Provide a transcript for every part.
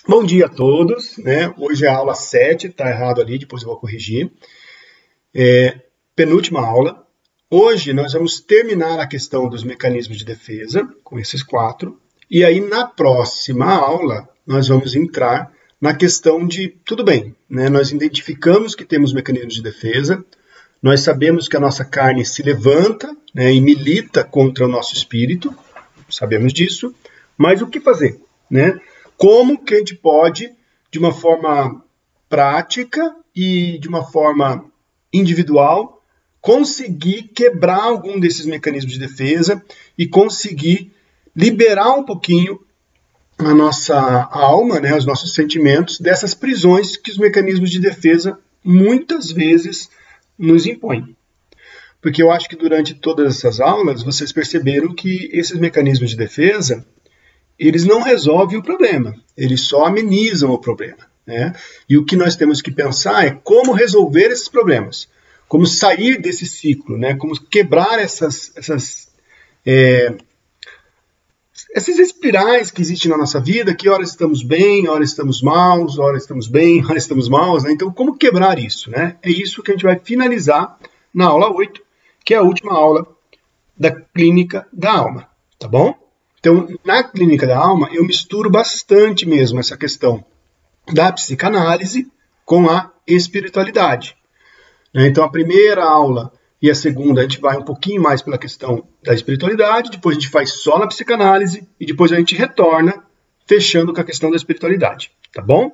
Bom dia a todos, né? Hoje é a aula 7, tá errado ali, depois eu vou corrigir. Penúltima aula. Hoje nós vamos terminar a questão dos mecanismos de defesa, com esses 4, e aí na próxima aula nós vamos entrar na questão de, tudo bem, né? Nós identificamos que temos mecanismos de defesa, nós sabemos que a nossa carne se levanta, né, e milita contra o nosso espírito, sabemos disso, mas o que fazer, né? Como que a gente pode, de uma forma prática e de uma forma individual, conseguir quebrar algum desses mecanismos de defesa e conseguir liberar um pouquinho a nossa alma, né, os nossos sentimentos, dessas prisões que os mecanismos de defesa muitas vezes nos impõem. Porque eu acho que durante todas essas aulas vocês perceberam que esses mecanismos de defesa eles não resolvem o problema, eles só amenizam o problema, né? E o que nós temos que pensar é como resolver esses problemas, como sair desse ciclo, né? Como quebrar essas espirais que existem na nossa vida, que horas estamos bem, horas estamos maus, horas estamos bem, horas estamos maus, né? Então, como quebrar isso, né? É isso que a gente vai finalizar na aula 8, que é a última aula da clínica da alma, tá bom? Então, na clínica da alma, eu misturo bastante mesmo essa questão da psicanálise com a espiritualidade. Então, a primeira aula e a segunda, a gente vai um pouquinho mais pela questão da espiritualidade, depois a gente faz só na psicanálise e depois a gente retorna, fechando com a questão da espiritualidade, tá bom?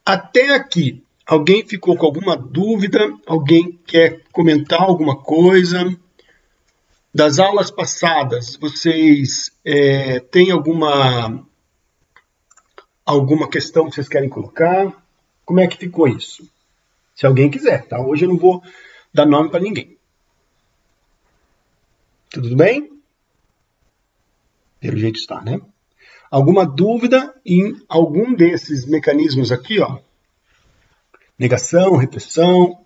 Até aqui, alguém ficou com alguma dúvida? Alguém quer comentar alguma coisa? Das aulas passadas, vocês têm alguma questão que vocês querem colocar? Como é que ficou isso? Se alguém quiser, tá? Hoje eu não vou dar nome para ninguém. Tudo bem? Pelo jeito está, né? Alguma dúvida em algum desses mecanismos aqui, ó? Negação, repressão.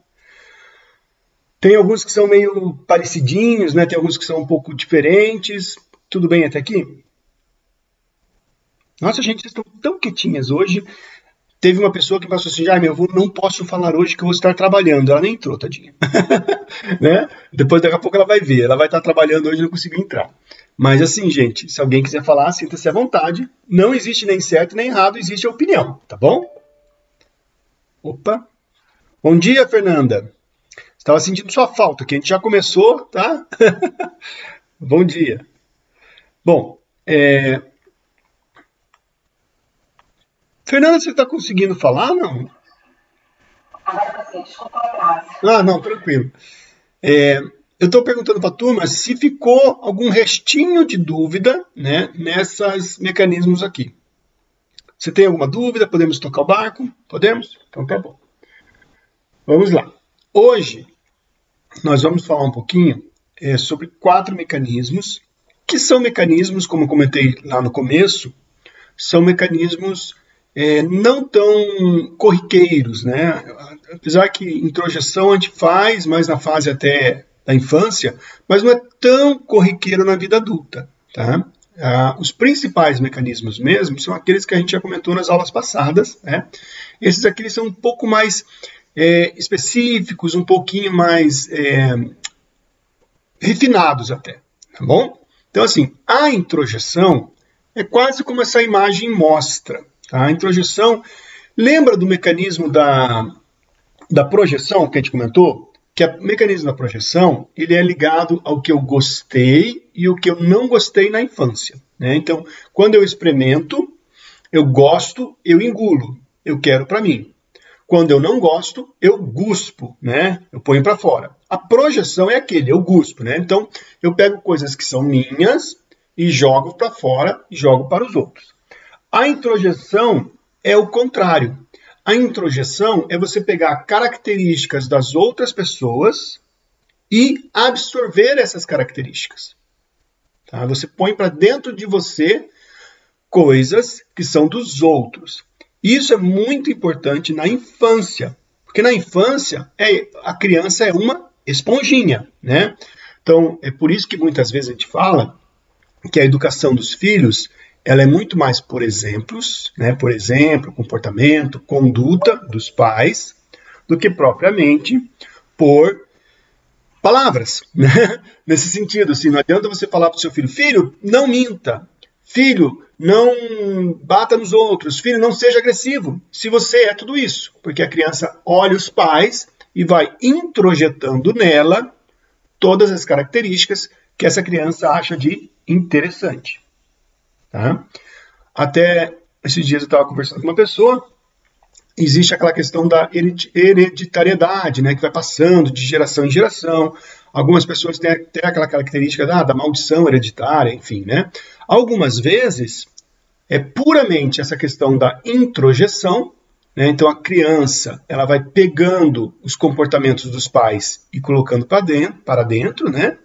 Tem alguns que são meio parecidinhos, né? Tem alguns que são um pouco diferentes. Tudo bem até aqui? Nossa, gente, vocês estão tão quietinhas hoje. Teve uma pessoa que passou assim, Jaime, eu não posso falar hoje que eu vou estar trabalhando. Ela nem entrou, tadinha. Né? Depois, daqui a pouco, ela vai ver. Ela vai estar trabalhando hoje e não conseguiu entrar. Mas assim, gente, se alguém quiser falar, sinta-se à vontade. Não existe nem certo nem errado, existe a opinião, tá bom? Opa. Bom dia, Fernanda. Estava sentindo sua falta, que a gente já começou, tá? Bom dia. Bom, Fernanda, você está conseguindo falar, não? Agora sim, desculpa o atraso. Ah, não, tranquilo. Eu estou perguntando para a turma se ficou algum restinho de dúvida, né, nesses mecanismos aqui. Você tem alguma dúvida? Podemos tocar o barco? Podemos? Então tá bom. Vamos lá. Hoje, nós vamos falar um pouquinho sobre 4 mecanismos, que são mecanismos, como eu comentei lá no começo, são mecanismos não tão corriqueiros, né? Apesar que introjeção a gente faz, mais na fase até da infância, mas não é tão corriqueiro na vida adulta, tá? Os principais mecanismos mesmo são aqueles que a gente já comentou nas aulas passadas, né? Esses aqui são um pouco mais específicos, um pouquinho mais refinados até, tá bom? Então, assim, a introjeção é quase como essa imagem mostra, tá? A introjeção, lembra do mecanismo da projeção que a gente comentou? Que o mecanismo da projeção, ele é ligado ao que eu gostei e o que eu não gostei na infância, né? Então, quando eu experimento, eu gosto, eu engulo, eu quero para mim. Quando eu não gosto, eu guspo, né? Eu ponho para fora. A projeção é aquele, eu guspo, né? Então, eu pego coisas que são minhas e jogo para fora e jogo para os outros. A introjeção é o contrário. A introjeção é você pegar características das outras pessoas e absorver essas características. Tá? Você põe para dentro de você coisas que são dos outros. Isso é muito importante na infância, porque na infância a criança é uma esponjinha, né? Então, é por isso que muitas vezes a gente fala que a educação dos filhos ela é muito mais por exemplos, né? Por exemplo, comportamento, conduta dos pais, do que propriamente por palavras, né? Nesse sentido, assim, não adianta você falar para o seu filho, filho, não minta, filho, não bata nos outros, filho, não seja agressivo, se você é tudo isso, porque a criança olha os pais e vai introjetando nela todas as características que essa criança acha de interessante. Tá? Até esses dias eu estava conversando com uma pessoa, existe aquela questão da hereditariedade, né, que vai passando de geração em geração. Algumas pessoas têm aquela característica da maldição hereditária, enfim, né? Algumas vezes é puramente essa questão da introjeção, né? Então a criança ela vai pegando os comportamentos dos pais e colocando para dentro, né?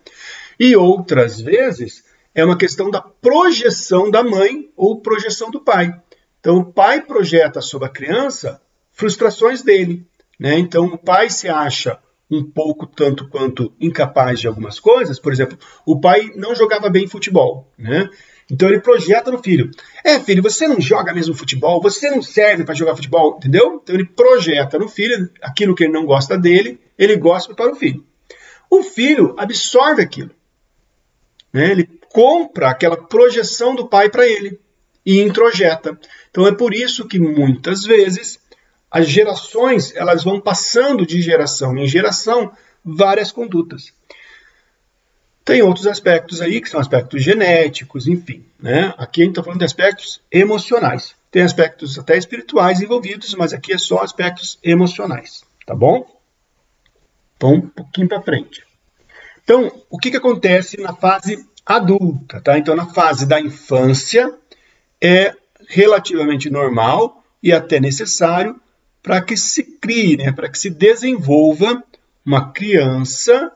E outras vezes é uma questão da projeção da mãe ou projeção do pai. Então, o pai projeta sobre a criança frustrações dele, né? Então, o pai se acha um pouco tanto quanto incapaz de algumas coisas. Por exemplo, o pai não jogava bem futebol, né? Então, ele projeta no filho. Filho, você não joga mesmo futebol, você não serve para jogar futebol, entendeu? Então, ele projeta no filho aquilo que ele não gosta dele, ele gosta para o filho. O filho absorve aquilo, né? Ele compra aquela projeção do pai para ele e introjeta. Então é por isso que muitas vezes as gerações elas vão passando de geração em geração várias condutas. Tem outros aspectos aí que são aspectos genéticos, enfim, né? Aqui a gente está falando de aspectos emocionais. Tem aspectos até espirituais envolvidos, mas aqui é só aspectos emocionais, tá bom? Então, um pouquinho para frente. Então, o que acontece na fase adulta, tá? Então, na fase da infância, é relativamente normal e até necessário para que se crie, né? Para que se desenvolva uma criança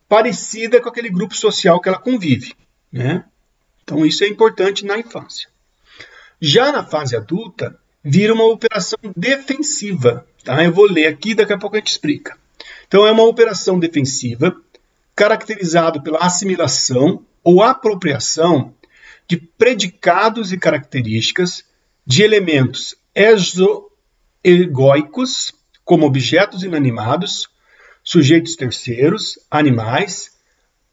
parecida com aquele grupo social que ela convive, né? Então, isso é importante na infância. Já na fase adulta, vira uma operação defensiva, tá? Eu vou ler aqui, daqui a pouco a gente explica. Então, é uma operação defensiva caracterizado pela assimilação ou apropriação de predicados e características de elementos exoegóicos, como objetos inanimados, sujeitos terceiros, animais,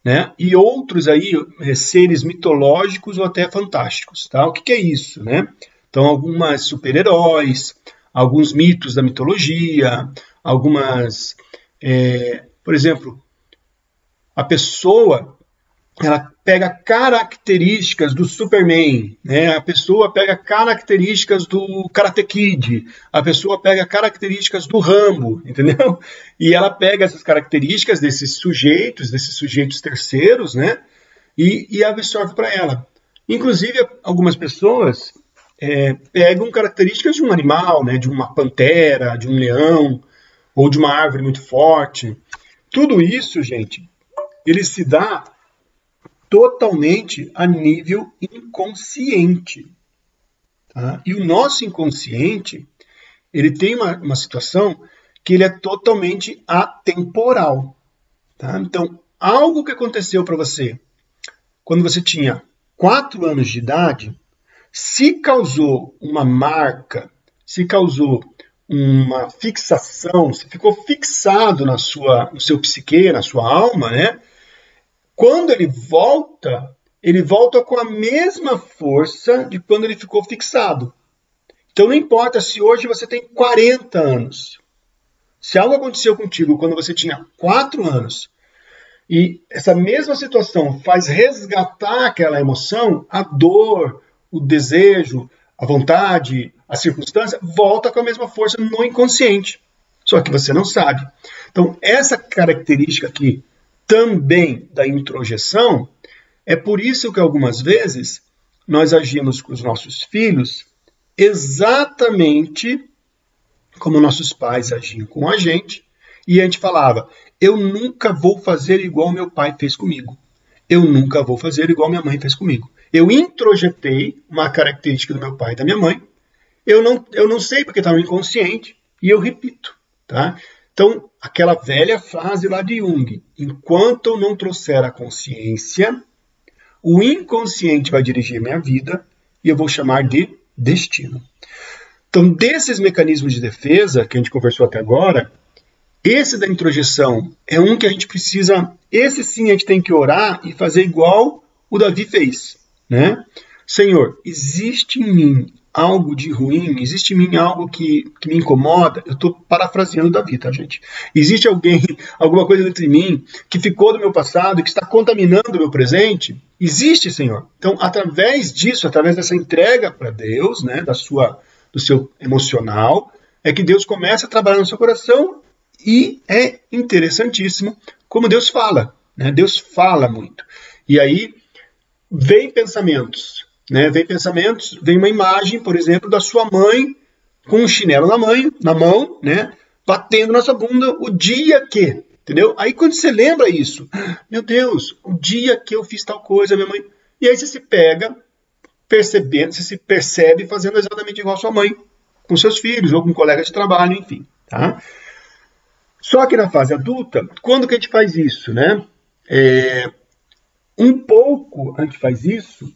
né, e outros aí, seres mitológicos ou até fantásticos. Tá? O que é isso? Né? Então, algumas super-heróis, alguns mitos da mitologia, algumas... por exemplo, a pessoa ela pega características do Superman, né? A pessoa pega características do Karate Kid, a pessoa pega características do Rambo, entendeu? E ela pega essas características desses sujeitos terceiros, né? E absorve para ela. Inclusive, algumas pessoas pegam características de um animal, né? De uma pantera, de um leão, ou de uma árvore muito forte. Tudo isso, gente, ele se dá totalmente a nível inconsciente. Tá? E o nosso inconsciente, ele tem uma situação que ele é totalmente atemporal. Tá? Então, algo que aconteceu para você quando você tinha 4 anos de idade, se causou uma marca, se causou uma fixação, se ficou fixado no seu psique, na sua alma, né? Quando ele volta com a mesma força de quando ele ficou fixado. Então não importa se hoje você tem 40 anos. Se algo aconteceu contigo quando você tinha 4 anos e essa mesma situação faz resgatar aquela emoção, a dor, o desejo, a vontade, a circunstância, volta com a mesma força no inconsciente. Só que você não sabe. Então essa característica aqui também da introjeção, é por isso que algumas vezes nós agimos com os nossos filhos exatamente como nossos pais agiam com a gente, e a gente falava, eu nunca vou fazer igual meu pai fez comigo, eu nunca vou fazer igual minha mãe fez comigo. Eu introjetei uma característica do meu pai e da minha mãe, eu não sei porque está no inconsciente, e eu repito, tá? Então, aquela velha frase lá de Jung, enquanto eu não trouxer a consciência, o inconsciente vai dirigir minha vida e eu vou chamar de destino. Então, desses mecanismos de defesa que a gente conversou até agora, esse da introjeção é um que a gente precisa, esse sim a gente tem que orar e fazer igual o Davi fez, né? Senhor, existe em mim algo de ruim, existe em mim algo que me incomoda? Eu estou parafraseando Davi, tá, gente? Existe alguma coisa dentro de mim que ficou do meu passado, que está contaminando o meu presente? Existe, Senhor. Então, através disso, através dessa entrega para Deus, né, do seu emocional, é que Deus começa a trabalhar no seu coração. E é interessantíssimo como Deus fala, né? Deus fala muito. E aí vem pensamentos, né? Vem uma imagem, por exemplo, da sua mãe com um chinelo na mão, né? Batendo na sua bunda o dia que, entendeu? Aí quando você lembra isso, meu Deus, o dia que eu fiz tal coisa, minha mãe. E aí você se pega percebendo, você se percebe fazendo exatamente igual a sua mãe, com seus filhos ou com colegas de trabalho, enfim, tá? Só que na fase adulta, quando que a gente faz isso, né? Um pouco a gente faz isso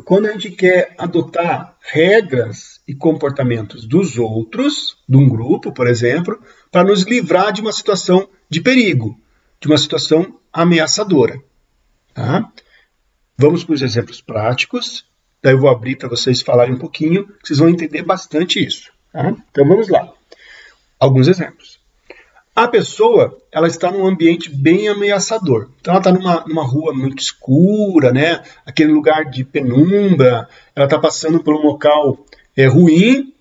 quando a gente quer adotar regras e comportamentos dos outros, de um grupo, por exemplo, para nos livrar de uma situação de perigo, de uma situação ameaçadora. Tá? Vamos para os exemplos práticos, daí eu vou abrir para vocês falarem um pouquinho, vocês vão entender bastante isso. Tá? Então vamos lá. Alguns exemplos. A pessoa, ela está num ambiente bem ameaçador. Então, ela está numa rua muito escura, né? Aquele lugar de penumbra. Ela está passando por um local ruim.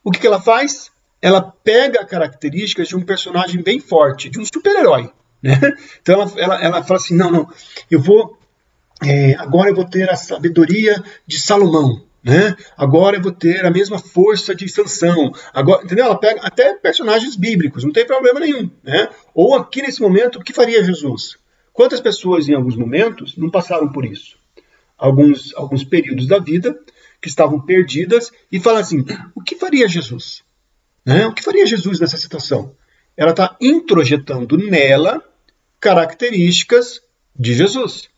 O que ela faz? Ela pega características de um personagem bem forte, de um super-herói, né? Então, ela fala assim, não, agora eu vou ter a sabedoria de Salomão. Né? Agora eu vou ter a mesma força de Sansão. Agora, entendeu? Ela pega até personagens bíblicos, não tem problema nenhum. Né? Ou aqui nesse momento, o que faria Jesus? Quantas pessoas em alguns momentos não passaram por isso? Alguns períodos da vida que estavam perdidas e falam assim, o que faria Jesus? Né? O que faria Jesus nessa situação? Ela está introjetando nela características de Jesus.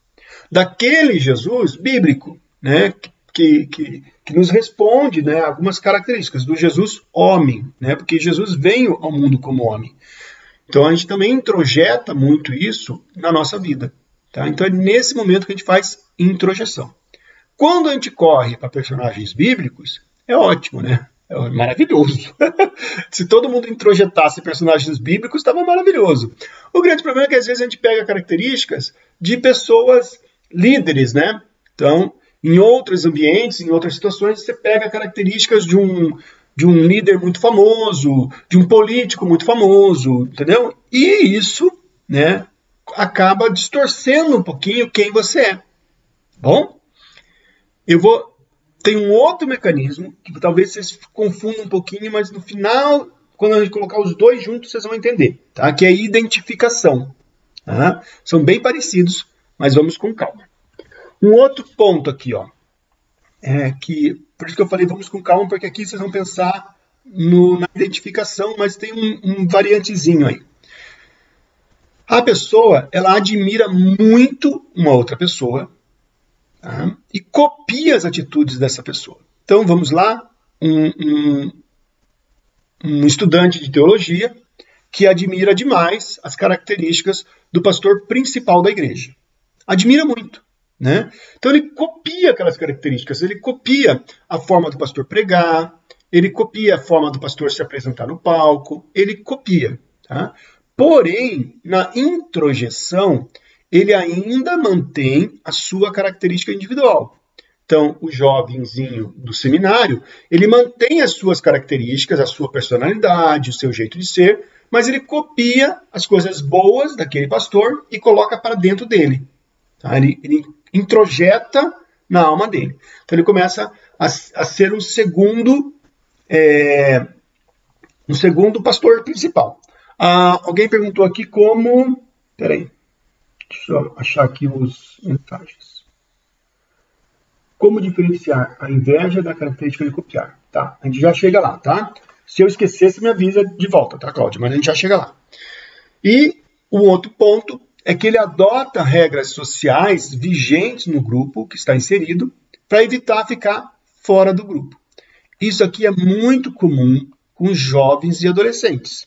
Daquele Jesus bíblico, né? Que nos responde, né, algumas características do Jesus homem, né, porque Jesus veio ao mundo como homem. Então a gente também introjeta muito isso na nossa vida. Tá? Então é nesse momento que a gente faz introjeção. Quando a gente corre para personagens bíblicos, é ótimo, né? É maravilhoso. Se todo mundo introjetasse personagens bíblicos, estava maravilhoso. O grande problema é que às vezes a gente pega características de pessoas líderes, né? Então, em outros ambientes, em outras situações, você pega características de um líder muito famoso, de um político muito famoso, entendeu? E isso, né, acaba distorcendo um pouquinho quem você é. Bom, tem um outro mecanismo, que talvez vocês confundam um pouquinho, mas no final, quando a gente colocar os dois juntos, vocês vão entender, tá? Que é a identificação. Tá? São bem parecidos, mas vamos com calma. Um outro ponto aqui, ó, por isso que eu falei vamos com calma, porque aqui vocês vão pensar na identificação, mas tem um variantezinho aí. A pessoa, ela admira muito uma outra pessoa, tá? E copia as atitudes dessa pessoa. Então, vamos lá, um estudante de teologia que admira demais as características do pastor principal da igreja. Admira muito. Né? Então ele copia aquelas características, ele copia a forma do pastor pregar, ele copia a forma do pastor se apresentar no palco, ele copia. Tá? Porém, na introjeção, ele ainda mantém a sua característica individual. Então, o jovenzinho do seminário, ele mantém as suas características, a sua personalidade, o seu jeito de ser, mas ele copia as coisas boas daquele pastor e coloca para dentro dele. Tá? Ele introjeta na alma dele. Então ele começa a ser um segundo pastor principal. Alguém perguntou aqui como... Peraí, deixa eu achar aqui os mensagens. Como diferenciar a inveja da característica de copiar? Tá? A gente já chega lá, tá? Se eu esquecer, você me avisa de volta, tá, Cláudia? Mas a gente já chega lá. E o outro ponto é que ele adota regras sociais vigentes no grupo que está inserido, para evitar ficar fora do grupo. Isso aqui é muito comum com jovens e adolescentes.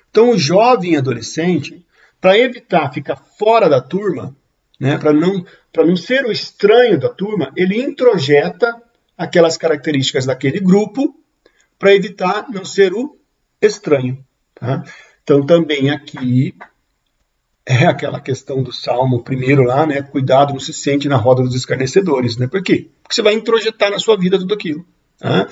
Então, o jovem e adolescente, para evitar ficar fora da turma, né, para não ser o estranho da turma, ele introjeta aquelas características daquele grupo para evitar não ser o estranho. Tá? Então, também aqui é aquela questão do Salmo primeiro lá, né? Cuidado, não se sente na roda dos escarnecedores. Né? Por quê? Porque você vai introjetar na sua vida tudo aquilo. Tá?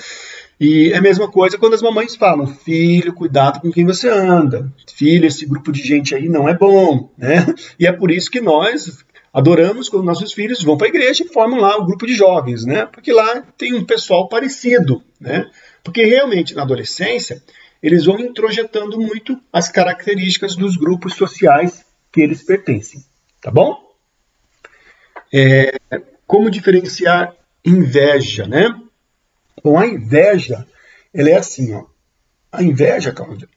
E é a mesma coisa quando as mamães falam, filho, cuidado com quem você anda. Filho, esse grupo de gente aí não é bom. Né? E é por isso que nós adoramos quando nossos filhos vão para a igreja e formam lá o grupo de jovens. Né? Porque lá tem um pessoal parecido. Né? Porque realmente na adolescência eles vão introjetando muito as características dos grupos sociais que eles pertencem. Tá bom? Como diferenciar inveja, né? Bom, a inveja, ela é assim, ó. A inveja, Cláudia,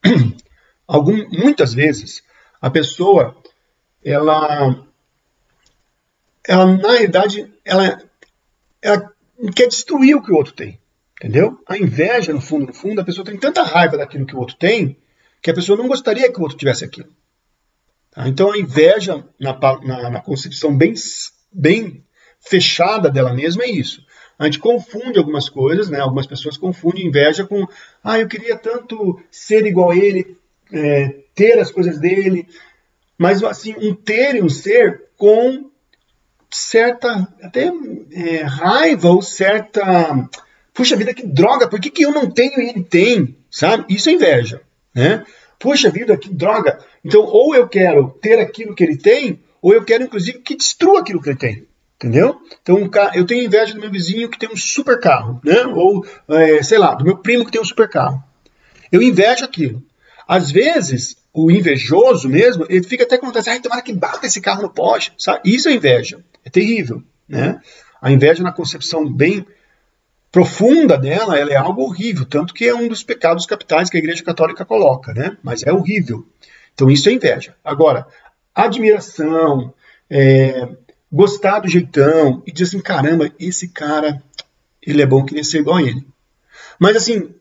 muitas vezes, a pessoa, ela na realidade, ela quer destruir o que o outro tem, entendeu? A inveja, no fundo, a pessoa tem tanta raiva daquilo que o outro tem, que a pessoa não gostaria que o outro tivesse aquilo. Tá? Então, a inveja, na concepção bem fechada dela mesma, é isso. A gente confunde algumas coisas, né? Algumas pessoas confundem inveja com eu queria tanto ser igual a ele, ter as coisas dele, mas assim, um ter e um ser com certa até raiva ou certa... Puxa vida, que droga, por que eu não tenho e ele tem? Sabe? Isso é inveja, né? Puxa vida, que droga. Então, ou eu quero ter aquilo que ele tem, ou eu quero, inclusive, que destrua aquilo que ele tem. Entendeu? Então, eu tenho inveja do meu vizinho que tem um super carro, né? Ou, sei lá, do meu primo que tem um super carro. Eu invejo aquilo. Às vezes, o invejoso mesmo, ele fica até com vontade, tomara que bata esse carro no poste, sabe? Isso é inveja. É terrível, né? A inveja, na concepção bem profunda dela, ela é algo horrível, tanto que é um dos pecados capitais que a Igreja Católica coloca, né? Mas é horrível. Então, isso é inveja. Agora, admiração, gostar do jeitão e dizer assim, caramba, esse cara, ele é bom, queria ser igual a ele. Mas assim,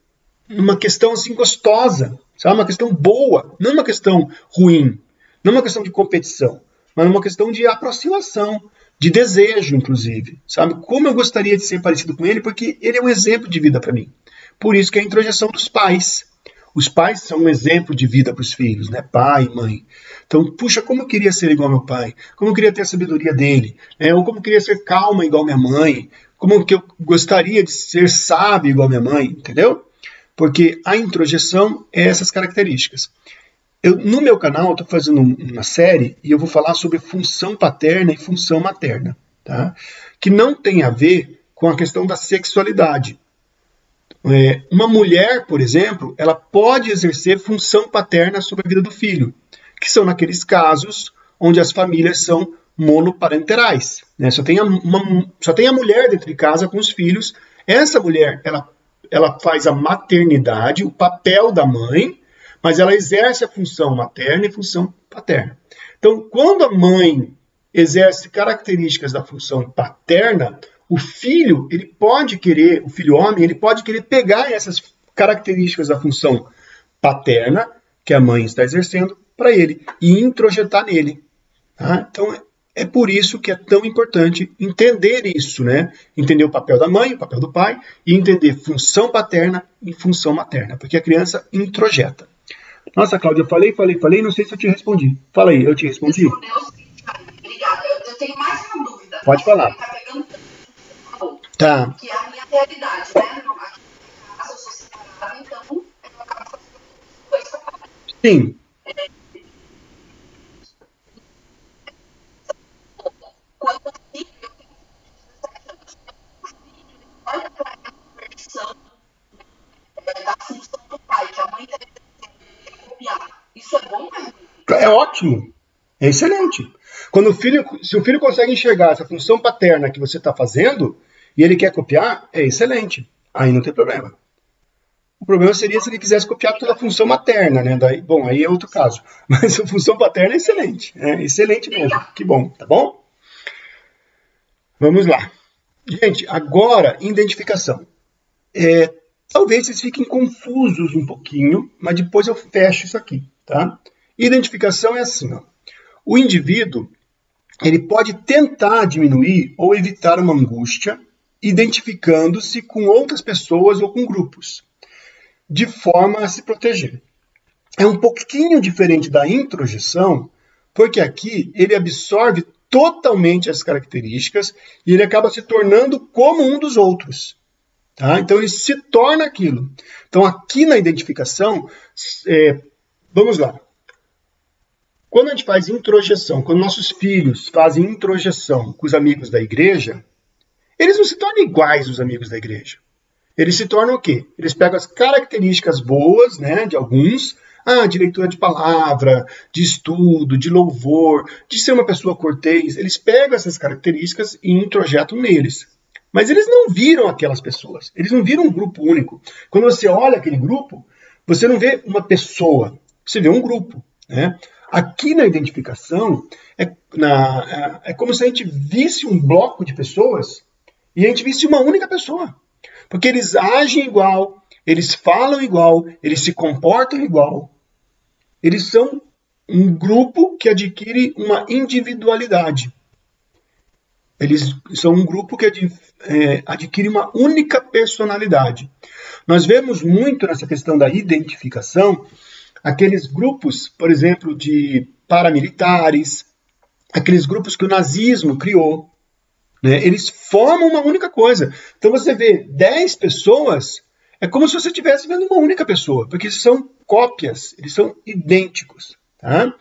uma questão assim gostosa, sabe? Uma questão boa, não uma questão ruim, não uma questão de competição, mas uma questão de aproximação, de desejo, inclusive, sabe? Como eu gostaria de ser parecido com ele, porque ele é um exemplo de vida para mim. Por isso que é a introjeção dos pais. Os pais são um exemplo de vida para os filhos, né? Pai e mãe. Então, puxa, como eu queria ser igual ao meu pai? Como eu queria ter a sabedoria dele? Ou como eu queria ser calma igual a minha mãe? Como que eu gostaria de ser sábio igual a minha mãe? Entendeu? Porque a introjeção é essas características. No meu canal, eu estou fazendo uma série e eu vou falar sobre função paterna e função materna, tá? Que não tem a ver com a questão da sexualidade. Uma mulher, por exemplo, ela pode exercer função paterna sobre a vida do filho, que são naqueles casos onde as famílias são monoparenterais, né? Só tem a mulher dentro de casa com os filhos. Essa mulher, ela faz a maternidade, o papel da mãe, mas ela exerce a função materna e função paterna. Então, quando a mãe exerce características da função paterna, o filho, o filho homem, ele pode querer pegar essas características da função paterna, que a mãe está exercendo, para ele, e introjetar nele. Tá? Então, é por isso que é tão importante entender isso, né? Entender o papel da mãe, o papel do pai, e entender função paterna e função materna, porque a criança introjeta. Nossa, Cláudia, eu falei, não sei se eu te respondi. Fala aí, eu te respondi? Respondeu sim, obrigada. Eu tenho mais uma dúvida. Pode falar. Tá pegando tá. Que é a minha realidade, né? Aqui em casa eu sou separada, então eu acabo fazendo dois trabalhos. Sim. Quando eu tenho 17 anos, o filho olha para a versão da função do pai, que a mãe deve copiar. Isso é bom para mim? É ótimo. É excelente. Se o filho consegue enxergar essa função paterna que você está fazendo e ele quer copiar, é excelente. Aí não tem problema. O problema seria se ele quisesse copiar toda a função materna, né? Bom, aí é outro caso. Mas a função paterna é excelente. É excelente mesmo. Que bom, tá bom? Vamos lá. Gente, agora, identificação. Talvez vocês fiquem confusos um pouquinho, mas depois eu fecho isso aqui, tá? Identificação é assim, ó. O indivíduo, ele pode tentar diminuir ou evitar uma angústia, identificando-se com outras pessoas ou com grupos, de forma a se proteger. É um pouquinho diferente da introjeção, porque aqui ele absorve totalmente as características e ele acaba se tornando como um dos outros. Tá? Então ele se torna aquilo. Então aqui na identificação, vamos lá. Quando a gente faz introjeção, quando nossos filhos fazem introjeção com os amigos da igreja, eles não se tornam iguais aos amigos da igreja. Eles se tornam o quê? Eles pegam as características boas, né, de alguns, de leitura de palavra, de estudo, de louvor, de ser uma pessoa cortês. Eles pegam essas características e introjetam neles. Mas eles não viram aquelas pessoas. Eles não viram um grupo único. Quando você olha aquele grupo, você não vê uma pessoa. Você vê um grupo, né? Aqui na identificação, é como se a gente visse um bloco de pessoas e a gente visse uma única pessoa. Porque eles agem igual, eles falam igual, eles se comportam igual. Eles são um grupo que adquire uma individualidade. Eles são um grupo que adquire uma única personalidade. Nós vemos muito nessa questão da identificação aqueles grupos, por exemplo, de paramilitares, aqueles grupos que o nazismo criou. Né? Eles formam uma única coisa. Então você vê 10 pessoas, é como se você estivesse vendo uma única pessoa, porque eles são cópias, eles são idênticos. Tá?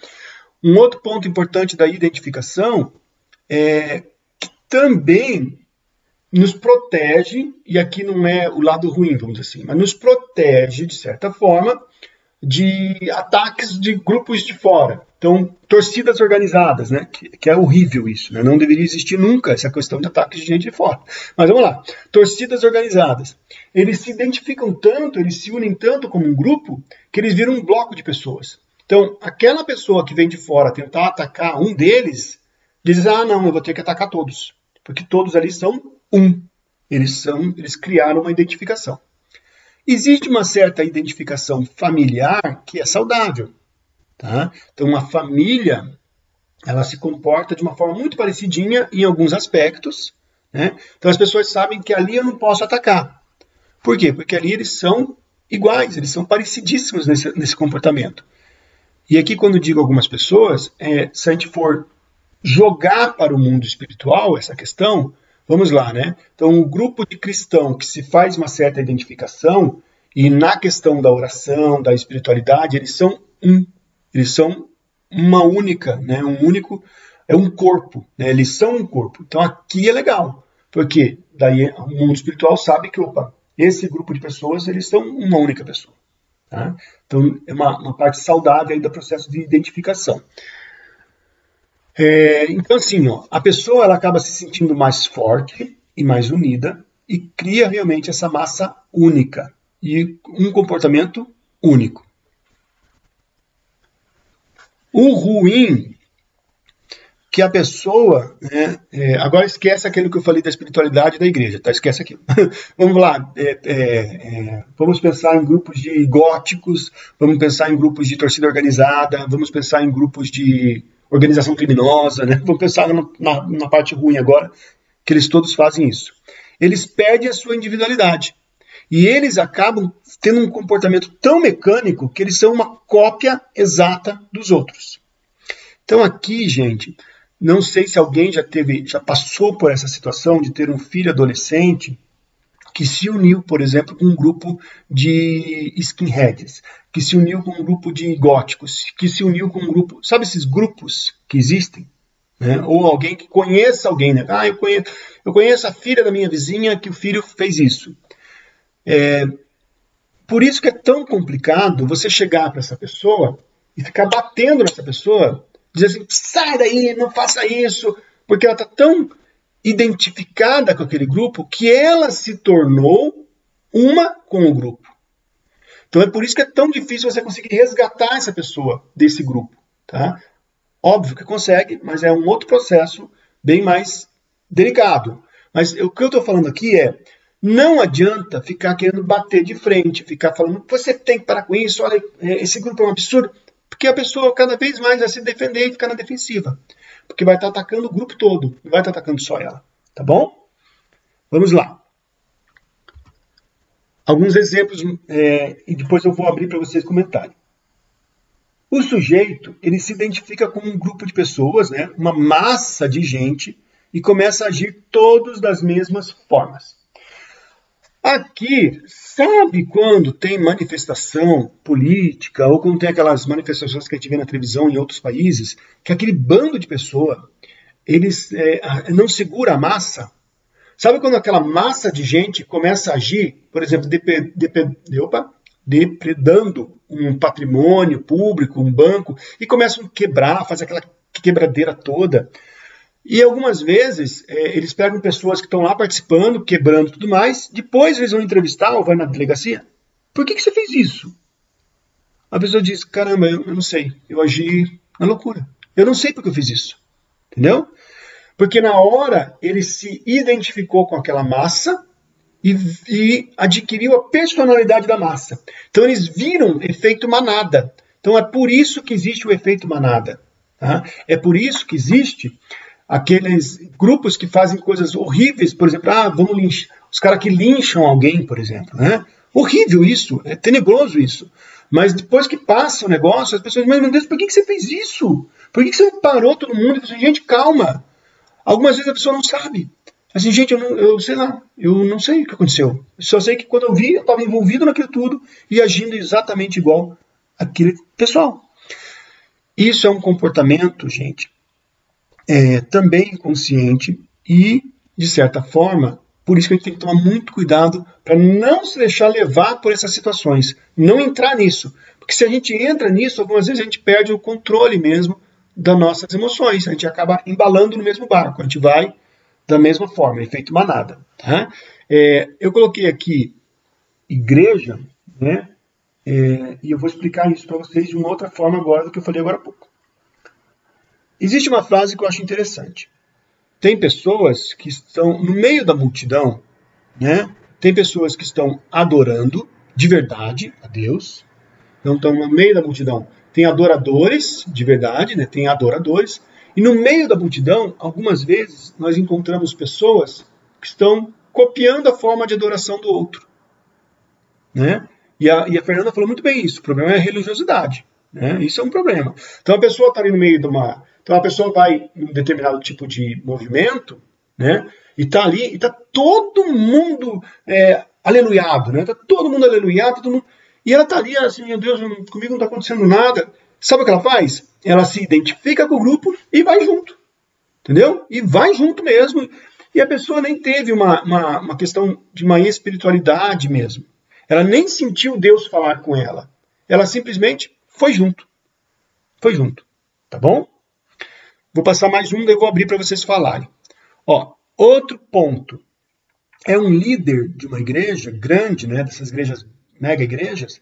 Um outro ponto importante da identificação é que também nos protege, e aqui não é o lado ruim, vamos dizer assim, mas nos protege, de certa forma, de ataques de grupos de fora. Então, torcidas organizadas, né? Que é horrível isso, né? Não deveria existir nunca essa questão de ataques de gente de fora. Mas vamos lá. Torcidas organizadas. Eles se identificam tanto, eles se unem tanto como um grupo, que eles viram um bloco de pessoas. Então, aquela pessoa que vem de fora tentar atacar um deles, diz, não, eu vou ter que atacar todos. Porque todos ali são um. Eles criaram uma identificação. Existe uma certa identificação familiar que é saudável. Tá? Então, uma família, ela se comporta de uma forma muito parecidinha em alguns aspectos. Né? Então, as pessoas sabem que ali eu não posso atacar. Por quê? Porque ali eles são iguais, eles são parecidíssimos nesse comportamento. E aqui, quando digo algumas pessoas, se a gente for jogar para o mundo espiritual essa questão, vamos lá, né? Então, um grupo de cristão que se faz uma certa identificação, e na questão da oração, da espiritualidade, eles são eles são uma única, né? É um corpo, né? Eles são um corpo. Então, aqui é legal, porque daí o mundo espiritual sabe que, esse grupo de pessoas, eles são uma única pessoa. Tá? Então, é uma parte saudável aí do processo de identificação. Então, assim, a pessoa ela acaba se sentindo mais forte e mais unida e cria realmente essa massa única e um comportamento único. O ruim que a pessoa... agora esquece aquilo que eu falei da espiritualidade da igreja, tá? Esquece aquilo. Vamos lá. Vamos pensar em grupos de góticos, vamos pensar em grupos de torcida organizada, vamos pensar em grupos de organização criminosa, né? Vamos pensar na parte ruim agora, que eles todos fazem isso. Eles perdem a sua individualidade. E eles acabam tendo um comportamento tão mecânico que eles são uma cópia exata dos outros. Então aqui, gente, não sei se alguém já passou por essa situação de ter um filho adolescente que se uniu, por exemplo, com um grupo de skinheads, que se uniu com um grupo de góticos, que se uniu com um grupo... Sabe esses grupos que existem? Né? Ou alguém que conheça alguém, né? Eu conheço a filha da minha vizinha que o filho fez isso. Por isso que é tão complicado você chegar para essa pessoa e ficar batendo nessa pessoa, dizer assim, sai daí, não faça isso, porque ela está tão identificada com aquele grupo que ela se tornou uma com o grupo. Então é por isso que é tão difícil você conseguir resgatar essa pessoa desse grupo. Tá? Óbvio que consegue, mas é um outro processo bem mais delicado. Mas o que eu estou falando aqui é, não adianta ficar querendo bater de frente, ficar falando, você tem que parar com isso, olha, esse grupo é um absurdo, porque a pessoa cada vez mais vai se defender e ficar na defensiva. Porque vai estar atacando o grupo todo, não vai estar atacando só ela. Tá bom? Vamos lá. Alguns exemplos, e depois eu vou abrir para vocês comentarem. O sujeito, ele se identifica como um grupo de pessoas, né, uma massa de gente, e começa a agir todos das mesmas formas. Aqui, sabe quando tem manifestação política, ou quando tem aquelas manifestações que a gente vê na televisão em outros países, que aquele bando de pessoas, eles não segura a massa? Sabe quando aquela massa de gente começa a agir, por exemplo, depredando um patrimônio público, um banco, e começam a quebrar, fazer aquela quebradeira toda. E algumas vezes eles pegam pessoas que estão lá participando, quebrando tudo mais, depois eles vão entrevistar ou vai na delegacia. Por que você fez isso? A pessoa diz, caramba, eu não sei, eu agi na loucura. Eu não sei porque eu fiz isso. Entendeu? Porque na hora ele se identificou com aquela massa e adquiriu a personalidade da massa. Então eles viram efeito manada. Então é por isso que existe o efeito manada. Tá? É por isso que existe aqueles grupos que fazem coisas horríveis, por exemplo, vamos linchar. Os caras que lincham alguém, por exemplo. Né? Horrível isso, é tenebroso isso. Mas depois que passa o negócio, as pessoas dizem, mas meu Deus, por que você fez isso? Por que você não parou todo mundo? Eu falei, gente, calma. Algumas vezes a pessoa não sabe. Assim, gente, eu sei lá, eu não sei o que aconteceu. Eu só sei que quando eu vi, eu estava envolvido naquilo tudo e agindo exatamente igual aquele pessoal. Isso é um comportamento, gente, também inconsciente e, de certa forma, por isso que a gente tem que tomar muito cuidado para não se deixar levar por essas situações, não entrar nisso. Porque se a gente entra nisso, algumas vezes a gente perde o controle mesmo das nossas emoções, a gente acaba embalando no mesmo barco, a gente vai da mesma forma, efeito manada. Tá? Eu coloquei aqui igreja, né? E eu vou explicar isso para vocês de uma outra forma agora do que eu falei agora há pouco. Existe uma frase que eu acho interessante. Tem pessoas que estão no meio da multidão, né? Tem pessoas que estão adorando de verdade a Deus, então estão no meio da multidão. Tem adoradores de verdade, né? Tem adoradores. E no meio da multidão, algumas vezes, nós encontramos pessoas que estão copiando a forma de adoração do outro. Né? E a Fernanda falou muito bem isso. O problema é a religiosidade. Né? Isso é um problema. Então a pessoa está ali no meio de uma... Então a pessoa vai em um determinado tipo de movimento, né? E está ali, e está todo mundo aleluiado, né? Está todo mundo aleluiado, todo mundo... E ela está ali assim, meu Deus, comigo não está acontecendo nada. Sabe o que ela faz? Ela se identifica com o grupo e vai junto. Entendeu? E vai junto mesmo. E a pessoa nem teve uma questão de uma espiritualidade mesmo. Ela nem sentiu Deus falar com ela. Ela simplesmente foi junto. Foi junto. Tá bom? Vou passar mais um, daí vou abrir para vocês falarem. Outro ponto. É um líder de uma igreja grande, né, dessas igrejas, mega igrejas,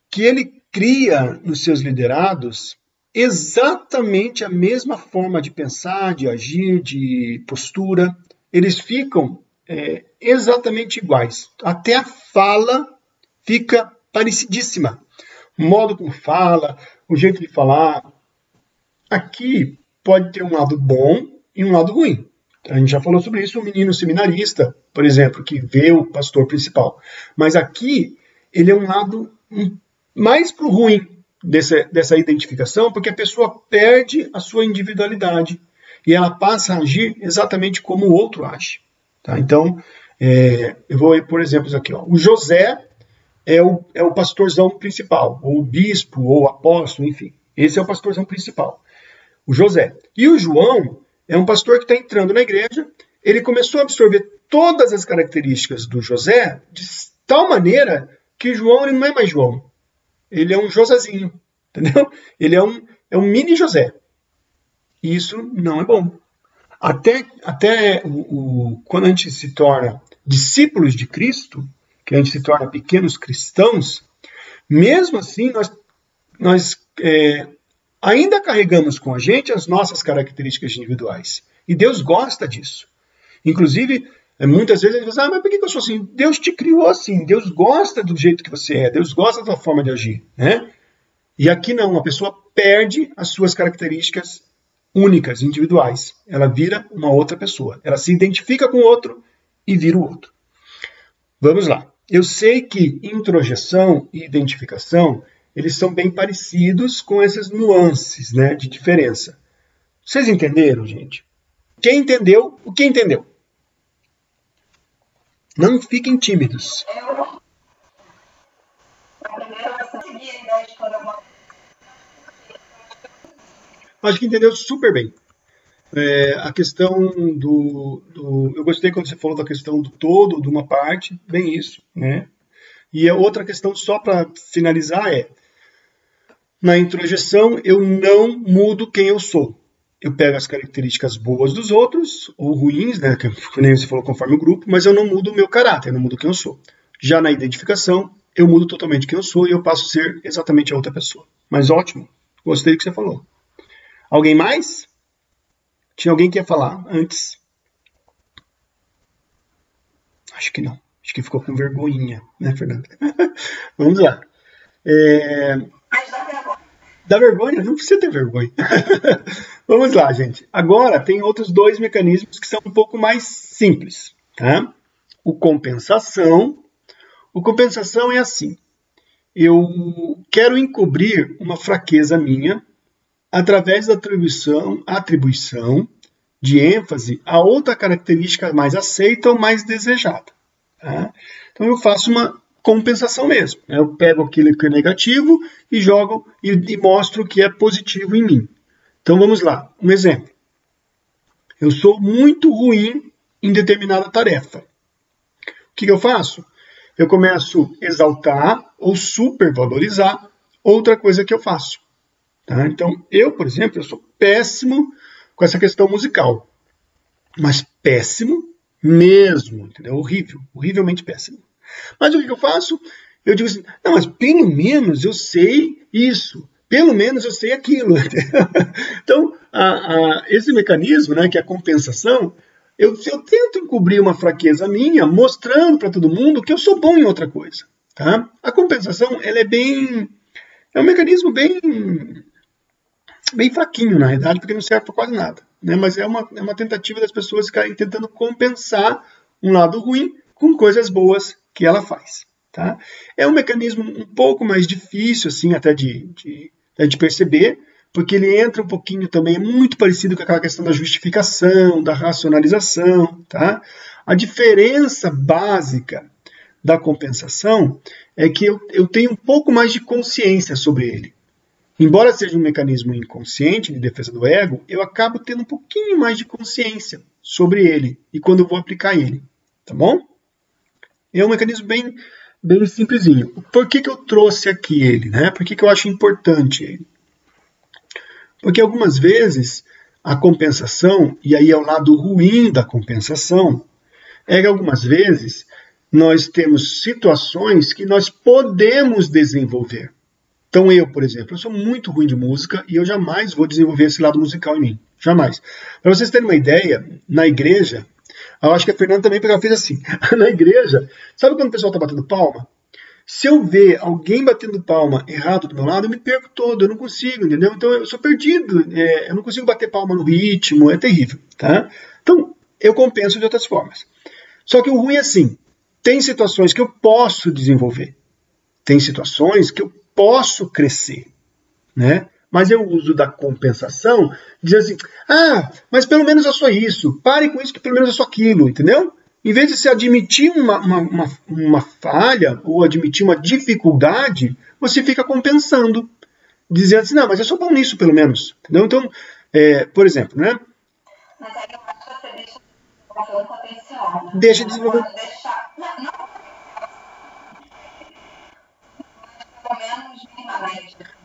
que ele cria nos seus liderados exatamente a mesma forma de pensar, de agir, de postura. Eles ficam exatamente iguais. Até a fala fica parecidíssima. O modo como fala, o jeito de falar. Aqui pode ter um lado bom e um lado ruim. A gente já falou sobre isso, o menino seminarista, por exemplo, que vê o pastor principal. Mas aqui ele é um lado mais pro ruim dessa identificação, porque a pessoa perde a sua individualidade e ela passa a agir exatamente como o outro age. Tá? Então, eu vou por exemplos aqui. O José é o pastorzão principal, ou o bispo, ou o apóstolo, enfim. Esse é o pastorzão principal, o José. E o João é um pastor que está entrando na igreja, ele começou a absorver todas as características do José de tal maneira que João ele não é mais João. Ele é um Josézinho, entendeu? Ele é um mini José. E isso não é bom. Até quando a gente se torna discípulos de Cristo, que a gente se torna pequenos cristãos, mesmo assim nós ainda carregamos com a gente as nossas características individuais. E Deus gosta disso. Inclusive, muitas vezes ele diz, mas por que eu sou assim? Deus te criou assim, Deus gosta do jeito que você é, Deus gosta da tua forma de agir, né? E aqui não, a pessoa perde as suas características únicas, individuais. Ela vira uma outra pessoa. Ela se identifica com o outro e vira o outro. Vamos lá. Eu sei que introjeção e identificação, eles são bem parecidos com essas nuances, né, de diferença. Vocês entenderam, gente? Quem entendeu, o que entendeu? Não fiquem tímidos. Acho que entendeu super bem. A questão eu gostei quando você falou da questão do todo, de uma parte, bem isso, né? E a outra questão, só para finalizar, na introjeção, eu não mudo quem eu sou. Eu pego as características boas dos outros, ou ruins, né? Que nem você falou, conforme o grupo, mas eu não mudo o meu caráter, eu não mudo quem eu sou. Já na identificação, eu mudo totalmente quem eu sou e eu passo a ser exatamente a outra pessoa. Mas ótimo, gostei do que você falou. Alguém mais? Tinha alguém que ia falar antes? Acho que não. Acho que ficou com vergonhinha, né, Fernanda? Vamos lá. Dá vergonha? Não precisa ter vergonha. Vamos lá, gente. Agora, tem outros dois mecanismos que são um pouco mais simples. Tá? O compensação. O compensação é assim. Eu quero encobrir uma fraqueza minha através da atribuição de ênfase a outra característica mais aceita ou mais desejada. Tá? Então, eu faço uma compensação mesmo. Eu pego aquilo que é negativo e jogo e mostro o que é positivo em mim. Então, vamos lá. Um exemplo. Eu sou muito ruim em determinada tarefa. O que eu faço? Eu começo a exaltar ou supervalorizar outra coisa que eu faço. Tá? Então, eu, por exemplo, eu sou péssimo com essa questão musical. Mas péssimo mesmo, entendeu? Horrível, horrivelmente péssimo. Mas o que eu faço? Eu digo assim, não, mas pelo menos eu sei isso, pelo menos eu sei aquilo. Então, esse mecanismo, né, que é a compensação, eu tento encobrir uma fraqueza minha, mostrando para todo mundo que eu sou bom em outra coisa. Tá? A compensação, ela é um mecanismo bem fraquinho, na realidade, porque não serve para quase nada. Né? Mas é uma tentativa das pessoas ficarem tentando compensar um lado ruim com coisas boas que ela faz. Tá? É um mecanismo um pouco mais difícil, assim, até de perceber, porque ele entra um pouquinho também, é muito parecido com aquela questão da justificação, da racionalização. Tá? A diferença básica da compensação é que eu tenho um pouco mais de consciência sobre ele. Embora seja um mecanismo inconsciente de defesa do ego, eu acabo tendo um pouquinho mais de consciência sobre ele e quando eu vou aplicar ele. Tá bom? É um mecanismo bem simplesinho. Por que eu trouxe aqui ele? Né? Por que eu acho importante ele? Porque algumas vezes a compensação, e aí é o lado ruim da compensação, é que algumas vezes nós temos situações que nós podemos desenvolver. Então eu, por exemplo, eu sou muito ruim de música e eu jamais vou desenvolver esse lado musical em mim. Jamais. Para vocês terem uma ideia, na igreja, eu acho que a Fernanda também fez assim. Na igreja, sabe quando o pessoal está batendo palma? Se eu ver alguém batendo palma errado do meu lado, eu me perco todo, eu não consigo, entendeu? Então eu sou perdido, eu não consigo bater palma no ritmo, é terrível. Tá? Então eu compenso de outras formas. Só que o ruim é assim, tem situações que eu posso desenvolver. Tem situações que eu posso crescer, né? Mas eu uso da compensação, dizer assim, mas pelo menos é só isso, pare com isso que pelo menos é só aquilo, entendeu? Em vez de você admitir uma falha ou admitir uma dificuldade, você fica compensando, dizendo assim, não, mas eu sou bom nisso pelo menos, entendeu? Então, por exemplo, né? Mas aí eu acho que você deixa o potencial, né? Deixa de desenvolver.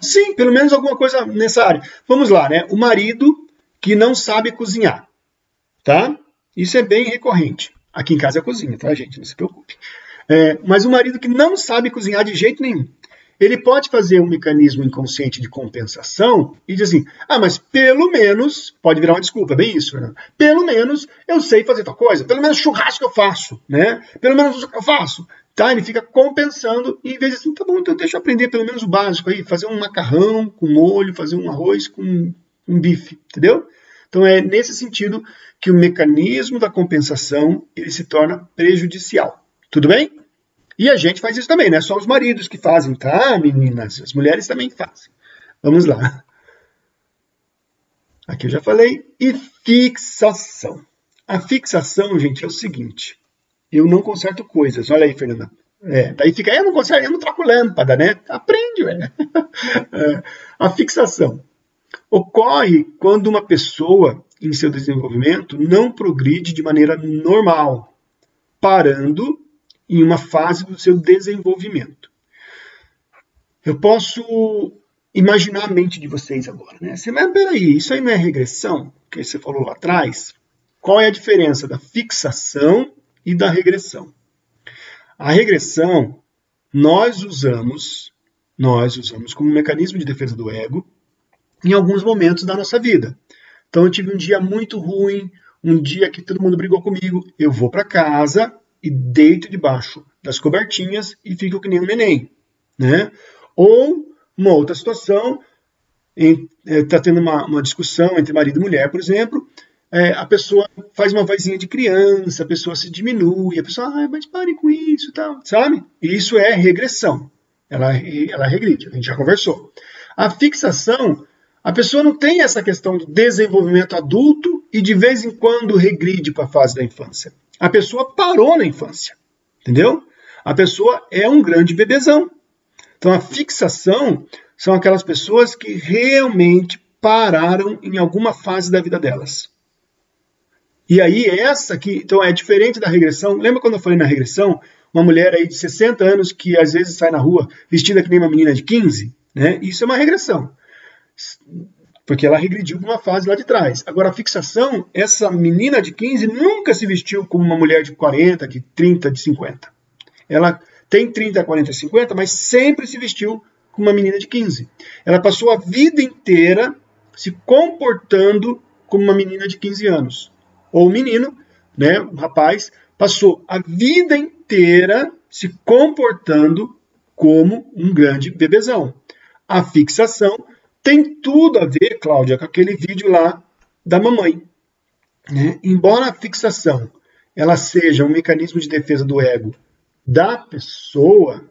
Sim, pelo menos alguma coisa nessa área. Vamos lá, né? O marido que não sabe cozinhar, tá? Isso é bem recorrente. Aqui em casa é cozinha, tá, gente? Não se preocupe. Mas o marido que não sabe cozinhar de jeito nenhum. ele pode fazer um mecanismo inconsciente de compensação e dizer assim, mas pelo menos, pode virar uma desculpa, bem isso, Fernando, pelo menos eu sei fazer tal coisa, pelo menos churrasco eu faço, né? Pelo menos eu faço. Tá? Ele fica compensando e em vez de assim, tá bom, então deixa eu aprender pelo menos o básico aí, fazer um macarrão com molho, fazer um arroz com um bife, entendeu? Então é nesse sentido que o mecanismo da compensação ele se torna prejudicial. Tudo bem? E a gente faz isso também, não é só os maridos que fazem, tá, meninas? As mulheres também fazem. Vamos lá. Aqui eu já falei. E fixação. A fixação, gente, é o seguinte. Eu não conserto coisas. Olha aí, Fernanda. Daí fica, eu não conserto, eu não troco lâmpada, né? Aprende, velho. A fixação ocorre quando uma pessoa, em seu desenvolvimento, não progride de maneira normal, parando em uma fase do seu desenvolvimento. Eu posso imaginar a mente de vocês agora, né? Mas peraí, isso aí não é regressão? Que você falou lá atrás? Qual é a diferença da fixação e da regressão? A regressão, nós usamos como um mecanismo de defesa do ego em alguns momentos da nossa vida. Então, eu tive um dia muito ruim, um dia que todo mundo brigou comigo, eu vou para casa e deito debaixo das cobertinhas e fico que nem um neném, né? Ou uma outra situação, está tendo uma discussão entre marido e mulher, por exemplo, a pessoa faz uma vozinha de criança, a pessoa se diminui, a pessoa, mas pare com isso, tal, sabe? E isso é regressão. Ela regride, a gente já conversou. A fixação, a pessoa não tem essa questão do desenvolvimento adulto e de vez em quando regride para a fase da infância. A pessoa parou na infância, entendeu? A pessoa é um grande bebezão. Então a fixação são aquelas pessoas que realmente pararam em alguma fase da vida delas. E aí essa que então é diferente da regressão. Lembra quando eu falei na regressão? Uma mulher aí de 60 anos que às vezes sai na rua vestida que nem uma menina de 15, né? Isso é uma regressão. Porque ela regrediu para uma fase lá de trás. Agora, a fixação, essa menina de 15 nunca se vestiu como uma mulher de 40, de 30, de 50. Ela tem 30, 40, 50, mas sempre se vestiu como uma menina de 15. Ela passou a vida inteira se comportando como uma menina de 15 anos. Ou um menino, né, um rapaz, passou a vida inteira se comportando como um grande bebezão. A fixação tem tudo a ver, Cláudia, com aquele vídeo lá da mamãe. Né? Embora a fixação ela seja um mecanismo de defesa do ego da pessoa,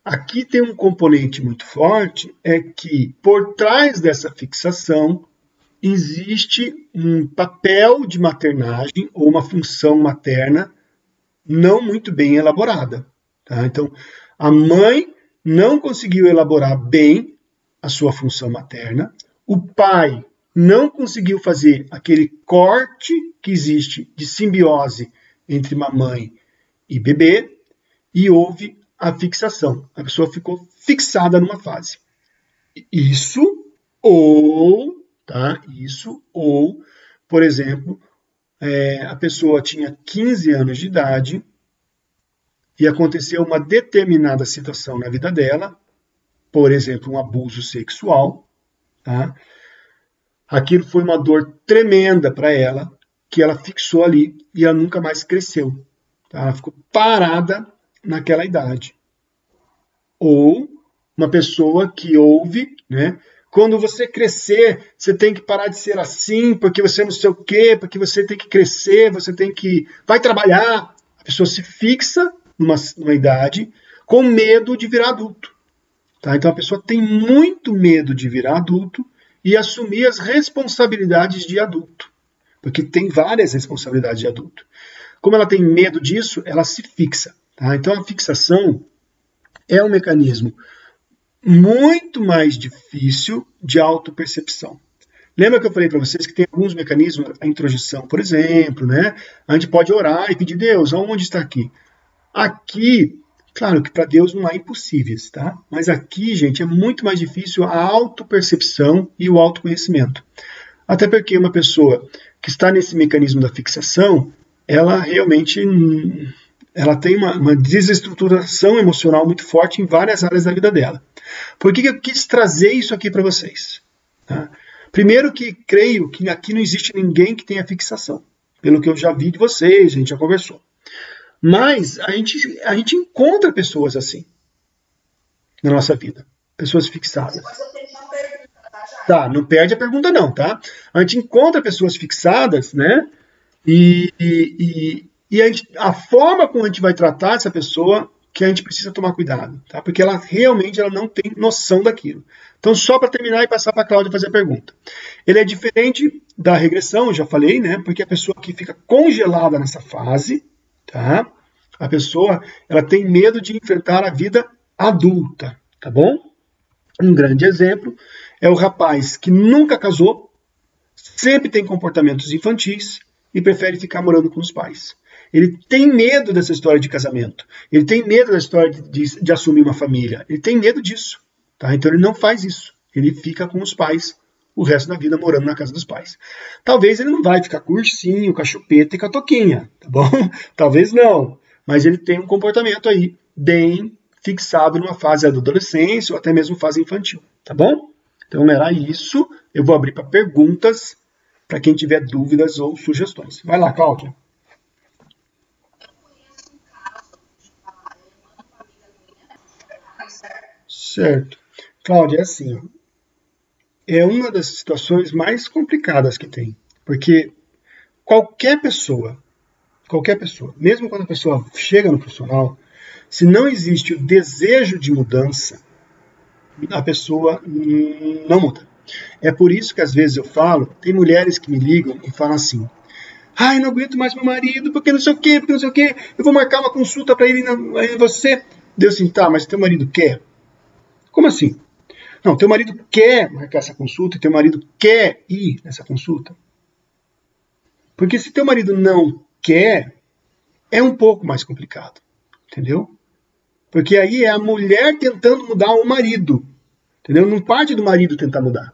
aqui tem um componente muito forte, é que por trás dessa fixação existe um papel de maternagem ou uma função materna não muito bem elaborada. Tá? Então, a mãe não conseguiu elaborar bem a sua função materna, o pai não conseguiu fazer aquele corte que existe de simbiose entre mamãe e bebê, e houve a fixação. A pessoa ficou fixada numa fase. Isso ou, por exemplo, a pessoa tinha 15 anos de idade e aconteceu uma determinada situação na vida dela, por exemplo, um abuso sexual, tá? Aquilo foi uma dor tremenda para ela, que ela fixou ali e ela nunca mais cresceu. Tá? Ela ficou parada naquela idade. Ou uma pessoa que ouve, né? Quando você crescer, você tem que parar de ser assim, porque você não sei o quê, porque você tem que crescer, você tem que... vai trabalhar. A pessoa se fixa numa idade com medo de virar adulto. Tá? Então a pessoa tem muito medo de virar adulto e assumir as responsabilidades de adulto. Porque tem várias responsabilidades de adulto. Como ela tem medo disso, ela se fixa. Tá? Então a fixação é um mecanismo muito mais difícil de autopercepção. Lembra que eu falei para vocês que tem alguns mecanismos, a introjeção, por exemplo, né? A gente pode orar e pedir, Deus, onde está aqui? Aqui, claro que para Deus não há impossíveis, tá? Mas aqui, gente, é muito mais difícil a autopercepção e o autoconhecimento. Até porque uma pessoa que está nesse mecanismo da fixação, ela realmente ela tem uma desestruturação emocional muito forte em várias áreas da vida dela. Por que eu quis trazer isso aqui para vocês? Tá? Primeiro que creio que aqui não existe ninguém que tenha fixação. Pelo que eu já vi de vocês, a gente já conversou. Mas a gente encontra pessoas assim na nossa vida. Pessoas fixadas. Tá, não perde a pergunta não, tá? A gente encontra pessoas fixadas, né? E a forma como a gente vai tratar essa pessoa que a gente precisa tomar cuidado, tá? Porque ela realmente não tem noção daquilo. Então, só para terminar e passar para a Cláudia fazer a pergunta. Ele é diferente da regressão, eu já falei, né? Porque a pessoa que fica congelada nessa fase, tá? A pessoa, ela tem medo de enfrentar a vida adulta, tá bom? Um grande exemplo é o rapaz que nunca casou, sempre tem comportamentos infantis e prefere ficar morando com os pais. Ele tem medo dessa história de casamento. Ele tem medo da história de assumir uma família. Ele tem medo disso. Tá? Então ele não faz isso. Ele fica com os pais o resto da vida morando na casa dos pais. Talvez ele não vai ficar com o ursinho, com a chupeta e com a toquinha. Tá bom? Talvez não. Mas ele tem um comportamento aí bem fixado numa fase da adolescência ou até mesmo fase infantil. Tá bom? Então era isso. Eu vou abrir para perguntas para quem tiver dúvidas ou sugestões. Vai lá, Cláudia. Certo. Cláudia, é assim, ó, é uma das situações mais complicadas que tem. Porque qualquer pessoa, mesmo quando a pessoa chega no profissional, se não existe o desejo de mudança, a pessoa não muda. É por isso que às vezes eu falo, tem mulheres que me ligam e falam assim, ai, não aguento mais meu marido, porque não sei o quê, eu vou marcar uma consulta para ele e você. Deu assim, tá, mas teu marido quer? Como assim? Não, teu marido quer marcar essa consulta e teu marido quer ir nessa consulta. Porque se teu marido não quer, é um pouco mais complicado. Entendeu? Porque aí é a mulher tentando mudar o marido. Entendeu? Não parte do marido tentar mudar.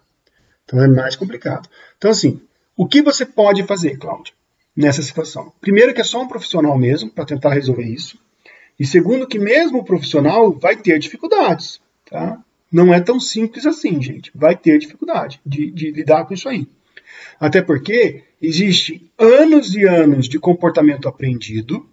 Então é mais complicado. Então assim, o que você pode fazer, Cláudia, nessa situação? Primeiro que é só um profissional mesmo, para tentar resolver isso. E segundo que mesmo o profissional vai ter dificuldades. Tá? Não é tão simples assim, gente. Vai ter dificuldade de lidar com isso aí. Até porque existe anos e anos de comportamento aprendido,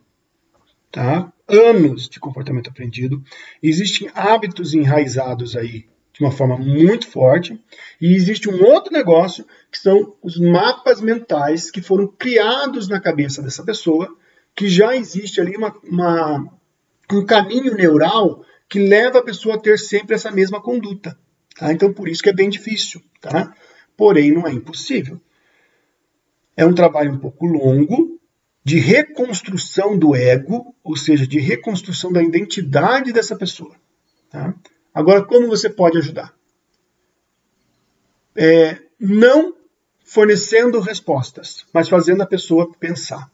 tá? Anos de comportamento aprendido. Existem hábitos enraizados aí de uma forma muito forte. E existe um outro negócio que são os mapas mentais que foram criados na cabeça dessa pessoa, que já existe ali um caminho neural que leva a pessoa a ter sempre essa mesma conduta. Tá? Então, por isso que é bem difícil. Tá? Porém, não é impossível. É um trabalho um pouco longo de reconstrução do ego, ou seja, de reconstrução da identidade dessa pessoa. Tá? Agora, como você pode ajudar? Não fornecendo respostas, mas fazendo a pessoa pensar.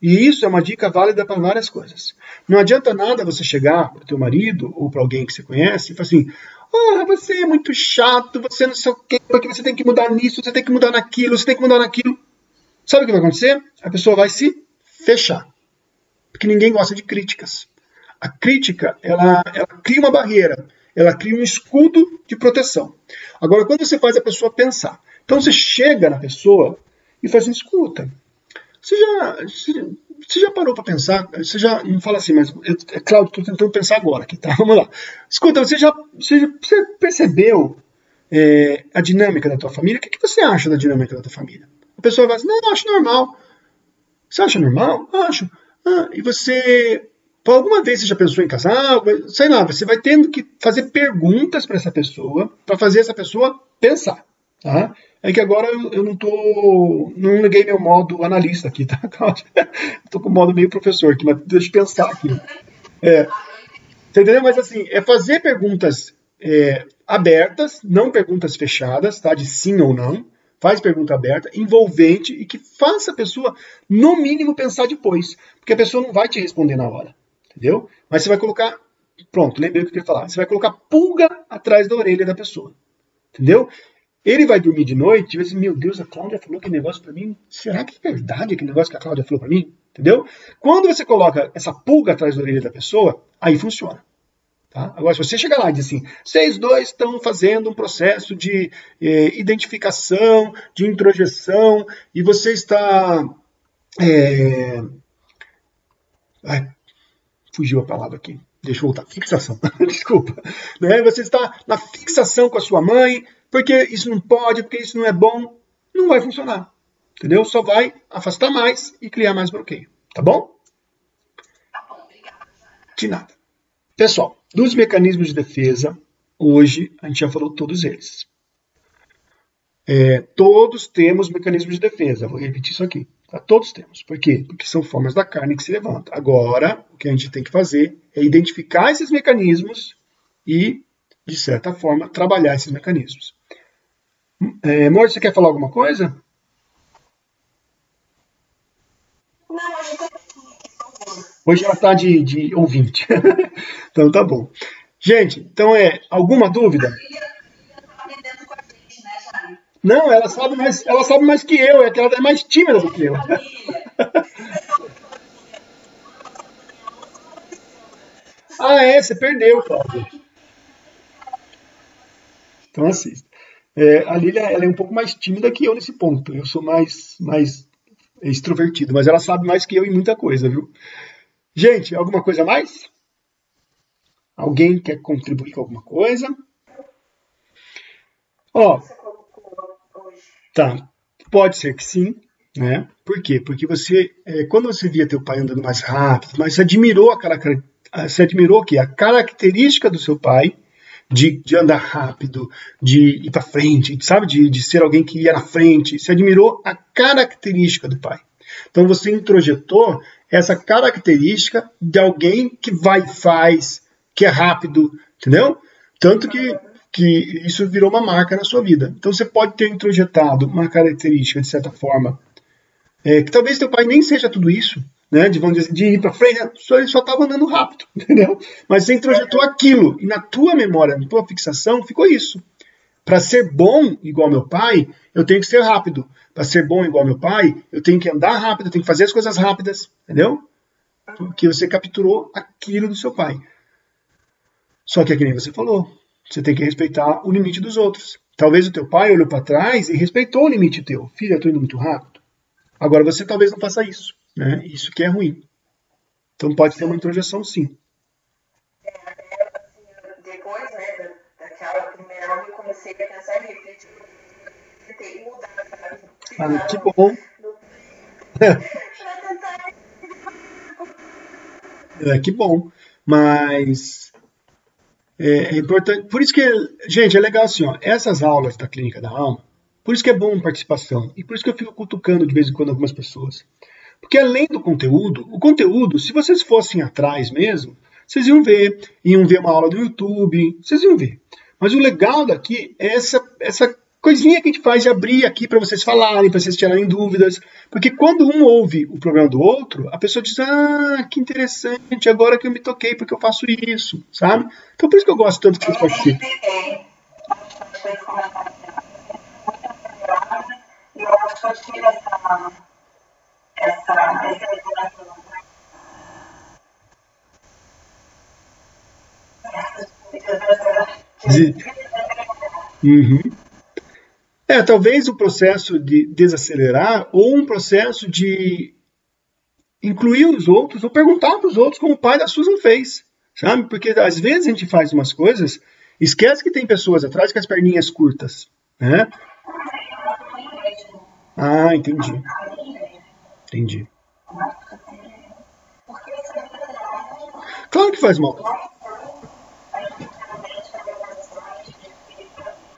E isso é uma dica válida para várias coisas. Não adianta nada você chegar para o teu marido ou para alguém que você conhece e falar assim, você é muito chato, você não sei o quê, porque você tem que mudar nisso, você tem que mudar naquilo, você tem que mudar naquilo. Sabe o que vai acontecer? A pessoa vai se fechar. Porque ninguém gosta de críticas. A crítica, ela cria uma barreira, ela cria um escudo de proteção. Agora, quando você faz a pessoa pensar, então você chega na pessoa e faz assim, escuta, você já parou para pensar? Você já não fala assim, mas Cláudio, estou tentando pensar agora aqui, tá? Vamos lá. Escuta, você percebeu a dinâmica da tua família? O que você acha da dinâmica da tua família? A pessoa vai assim, não, eu acho normal. Você acha normal? Acho. E você, por alguma vez você já pensou em casar? Sei lá, você vai tendo que fazer perguntas para essa pessoa, para fazer essa pessoa pensar, tá? É que agora eu não liguei meu modo analista aqui, tá, Cláudia? Estou com o modo meio professor aqui, mas deixa eu pensar aqui. Você entendeu? Mas assim, é fazer perguntas abertas, não perguntas fechadas, tá? De sim ou não. Faz pergunta aberta, envolvente e que faça a pessoa, no mínimo, pensar depois. Porque a pessoa não vai te responder na hora, entendeu? Mas você vai colocar, pronto, lembrei o que eu queria falar. Você vai colocar pulga atrás da orelha da pessoa, entendeu? Ele vai dormir de noite e vai dizer, meu Deus, a Cláudia falou aquele negócio para mim. Será que é verdade aquele negócio que a Cláudia falou para mim? Entendeu? Quando você coloca essa pulga atrás da orelha da pessoa, aí funciona. Tá? Agora, se você chegar lá e dizer assim, vocês dois estão fazendo um processo de identificação, de introjeção, e você está... Ai, fugiu a palavra aqui. Deixa eu voltar. Fixação. Desculpa. Né? Você está na fixação com a sua mãe, porque isso não pode, porque isso não é bom. Não vai funcionar. Entendeu? Só vai afastar mais e criar mais bloqueio. Tá bom? Tá bom, obrigada. De nada. Pessoal, dos mecanismos de defesa, hoje a gente já falou todos eles. Todos temos mecanismos de defesa. Vou repetir isso aqui. Tá? Todos temos. Por quê? Porque são formas da carne que se levantam. Agora, o que a gente tem que fazer é identificar esses mecanismos e, de certa forma, trabalhar esses mecanismos. Amor, você quer falar alguma coisa? Não, hoje tá Hoje ela está de ouvinte. Então tá bom. Gente, então alguma dúvida? tá aprendendo com a gente, né, Jane? Não, ela sabe mais que eu, é que ela é mais tímida do que eu. Família. Ah, você perdeu, Cláudia. Então assista. A Lília ela é um pouco mais tímida que eu nesse ponto. Eu sou mais extrovertido, mas ela sabe mais que eu em muita coisa, viu? Gente, alguma coisa a mais? Alguém quer contribuir com alguma coisa? Ó, Você colocou hoje. tá. Pode ser que sim, né? Por quê? Porque você, quando você via teu pai andando mais rápido, mas você admirou o quê? A característica do seu pai de andar rápido, de ir para frente, sabe? De ser alguém que ia na frente. Você admirou a característica do pai. Então você introjetou essa característica de alguém que vai e faz, que é rápido, entendeu? Tanto que isso virou uma marca na sua vida. Então você pode ter introjetado uma característica, de certa forma, que talvez teu pai nem seja tudo isso, né? De ir para frente, ele só estava andando rápido, entendeu? Mas você introjetou aquilo, e na tua memória, na tua fixação, ficou isso. Para ser bom igual meu pai, eu tenho que ser rápido. Para ser bom igual meu pai, eu tenho que andar rápido, eu tenho que fazer as coisas rápidas, entendeu? Porque você capturou aquilo do seu pai. Só que é que nem você falou, você tem que respeitar o limite dos outros. Talvez o teu pai olhou para trás e respeitou o limite teu. Filho, eu estou indo muito rápido. Agora você talvez não faça isso, né? Isso que é ruim. Então pode ter uma introjeção, sim. Depois, né, daquela primeira aula, eu comecei a pensar e refletir. Tentei mudar, sabe? Ah, que bom. Que bom. Mas é importante. Por isso que, gente, é legal assim, ó. Essas aulas da Clínica da Alma, por isso que é bom participação. E por isso que eu fico cutucando de vez em quando algumas pessoas. Porque além do conteúdo, o conteúdo, se vocês fossem atrás mesmo, vocês iam ver uma aula do YouTube, vocês iam ver. Mas o legal daqui é essa coisinha que a gente faz de abrir aqui para vocês falarem, para vocês tirarem dúvidas. Porque quando um ouve o problema do outro, a pessoa diz, ah, que interessante, agora que eu me toquei porque eu faço isso, sabe? Então por isso que eu gosto tanto que vocês participem. Eu acho que eu tive Uhum. Talvez o processo de desacelerar ou um processo de incluir os outros ou perguntar para os outros como o pai da Susan fez, sabe? Porque às vezes a gente faz umas coisas, esquece que tem pessoas atrás com as perninhas curtas, né? Ah, entendi. Entendi. Claro que faz mal.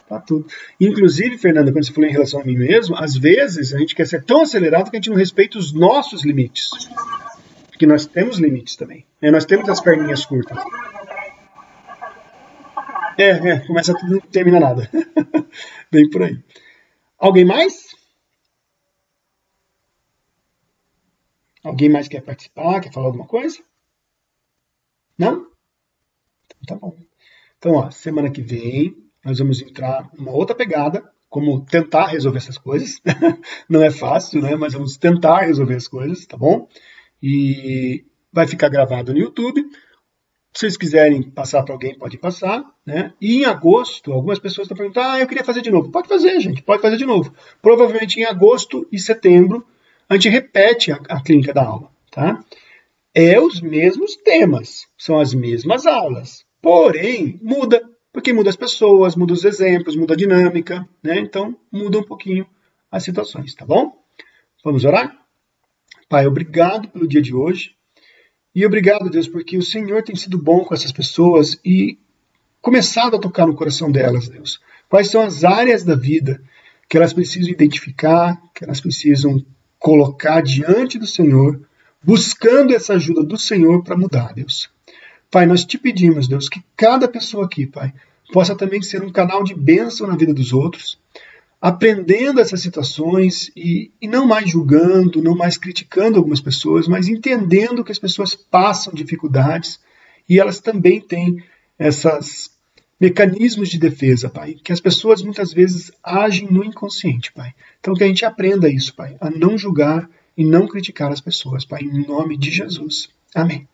Tá tudo. Inclusive, Fernanda, quando você falou em relação a mim mesmo, às vezes a gente quer ser tão acelerado que a gente não respeita os nossos limites. Porque nós temos limites também. Nós temos as perninhas curtas. Começa tudo, não termina nada. Bem por aí. Alguém mais? Alguém mais quer participar? Quer falar alguma coisa? Não? Então, tá bom. Então, semana que vem nós vamos entrar numa outra pegada como tentar resolver essas coisas. Não é fácil, né? Mas vamos tentar resolver as coisas, tá bom? E vai ficar gravado no YouTube. Se vocês quiserem passar para alguém, podem passar, né? E em agosto, algumas pessoas estão perguntando, eu queria fazer de novo. Pode fazer, gente, pode fazer de novo. Provavelmente em agosto e setembro, a gente repete a clínica da aula, tá? É os mesmos temas, são as mesmas aulas, porém, muda, porque muda as pessoas, muda os exemplos, muda a dinâmica, né? Então, muda um pouquinho as situações, tá bom? Vamos orar? Pai, obrigado pelo dia de hoje. E obrigado, Deus, porque o Senhor tem sido bom com essas pessoas e começado a tocar no coração delas, Deus. Quais são as áreas da vida que elas precisam identificar, que elas precisam colocar diante do Senhor, buscando essa ajuda do Senhor para mudar, Deus. Pai, nós te pedimos, Deus, que cada pessoa aqui, Pai, possa também ser um canal de bênção na vida dos outros, aprendendo essas situações e não mais julgando, não mais criticando algumas pessoas, mas entendendo que as pessoas passam dificuldades e elas também têm esses mecanismos de defesa, Pai, que as pessoas muitas vezes agem no inconsciente, Pai. Então que a gente aprenda isso, Pai, a não julgar e não criticar as pessoas, Pai, em nome de Jesus. Amém.